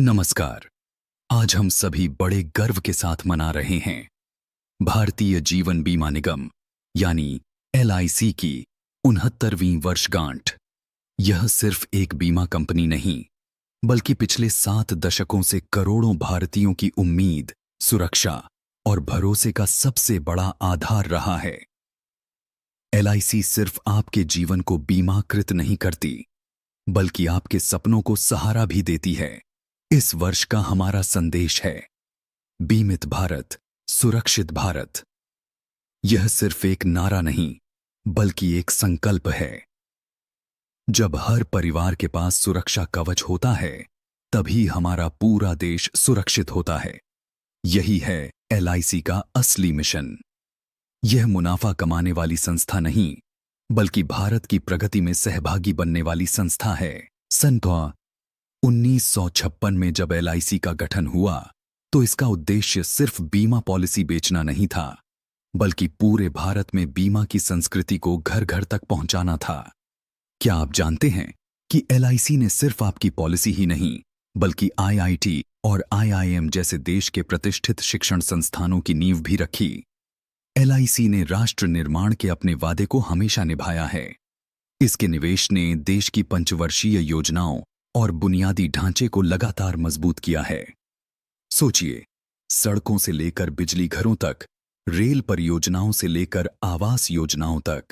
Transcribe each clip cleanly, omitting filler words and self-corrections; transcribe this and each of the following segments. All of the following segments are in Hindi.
नमस्कार। आज हम सभी बड़े गर्व के साथ मना रहे हैं भारतीय जीवन बीमा निगम यानी एलआईसी की 69वीं वर्षगांठ। यह सिर्फ एक बीमा कंपनी नहीं, बल्कि पिछले 7 दशकों से करोड़ों भारतीयों की उम्मीद, सुरक्षा और भरोसे का सबसे बड़ा आधार रहा है। एलआईसी सिर्फ आपके जीवन को बीमाकृत नहीं करती, बल्कि आपके सपनों को सहारा भी देती है। इस वर्ष का हमारा संदेश है बीमित भारत, सुरक्षित भारत। यह सिर्फ एक नारा नहीं, बल्कि एक संकल्प है। जब हर परिवार के पास सुरक्षा कवच होता है, तभी हमारा पूरा देश सुरक्षित होता है। यही है एलआईसी का असली मिशन। यह मुनाफा कमाने वाली संस्था नहीं, बल्कि भारत की प्रगति में सहभागी बनने वाली संस्था है। सन 1956 में जब एलआईसी का गठन हुआ, तो इसका उद्देश्य सिर्फ बीमा पॉलिसी बेचना नहीं था, बल्कि पूरे भारत में बीमा की संस्कृति को घर घर तक पहुंचाना था। क्या आप जानते हैं कि एलआईसी ने सिर्फ आपकी पॉलिसी ही नहीं, बल्कि आईआईटी और आईआईएम जैसे देश के प्रतिष्ठित शिक्षण संस्थानों की नींव भी रखी। एलआईसी ने राष्ट्र निर्माण के अपने वादे को हमेशा निभाया है। इसके निवेश ने देश की पंचवर्षीय योजनाओं और बुनियादी ढांचे को लगातार मजबूत किया है। सोचिए, सड़कों से लेकर बिजली घरों तक, रेल परियोजनाओं से लेकर आवास योजनाओं तक,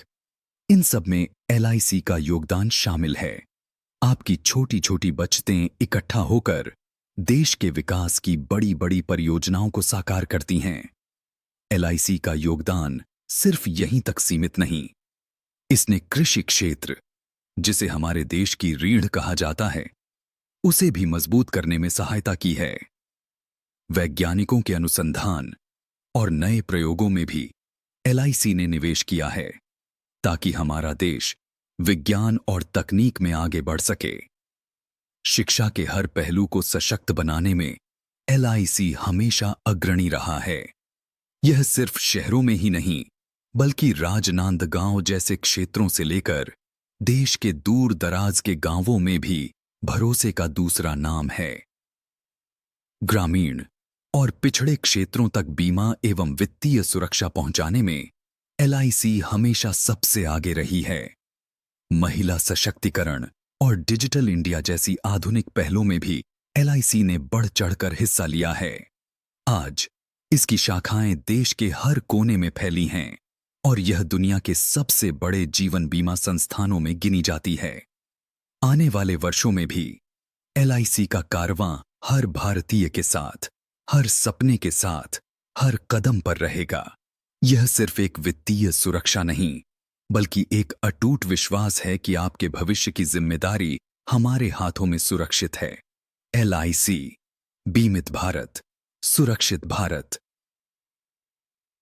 इन सब में एलआईसी का योगदान शामिल है। आपकी छोटी छोटी बचतें इकट्ठा होकर देश के विकास की बड़ी बड़ी परियोजनाओं को साकार करती हैं। एलआईसी का योगदान सिर्फ यहीं तक सीमित नहीं। इसने कृषि क्षेत्र, जिसे हमारे देश की रीढ़ कहा जाता है, उसे भी मजबूत करने में सहायता की है। वैज्ञानिकों के अनुसंधान और नए प्रयोगों में भी एलआईसी ने निवेश किया है, ताकि हमारा देश विज्ञान और तकनीक में आगे बढ़ सके। शिक्षा के हर पहलू को सशक्त बनाने में एलआईसी हमेशा अग्रणी रहा है। यह सिर्फ शहरों में ही नहीं, बल्कि राजनांदगांव जैसे क्षेत्रों से लेकर देश के दूर दराज के गांवों में भी भरोसे का दूसरा नाम है। ग्रामीण और पिछड़े क्षेत्रों तक बीमा एवं वित्तीय सुरक्षा पहुंचाने में एलआईसी हमेशा सबसे आगे रही है। महिला सशक्तिकरण और डिजिटल इंडिया जैसी आधुनिक पहलों में भी एलआईसी ने बढ़ चढ़कर हिस्सा लिया है। आज इसकी शाखाएं देश के हर कोने में फैली हैं और यह दुनिया के सबसे बड़े जीवन बीमा संस्थानों में गिनी जाती है। आने वाले वर्षों में भी एलआईसी का कारवां हर भारतीय के साथ, हर सपने के साथ, हर कदम पर रहेगा। यह सिर्फ एक वित्तीय सुरक्षा नहीं, बल्कि एक अटूट विश्वास है कि आपके भविष्य की जिम्मेदारी हमारे हाथों में सुरक्षित है। एलआईसी, बीमित भारत, सुरक्षित भारत।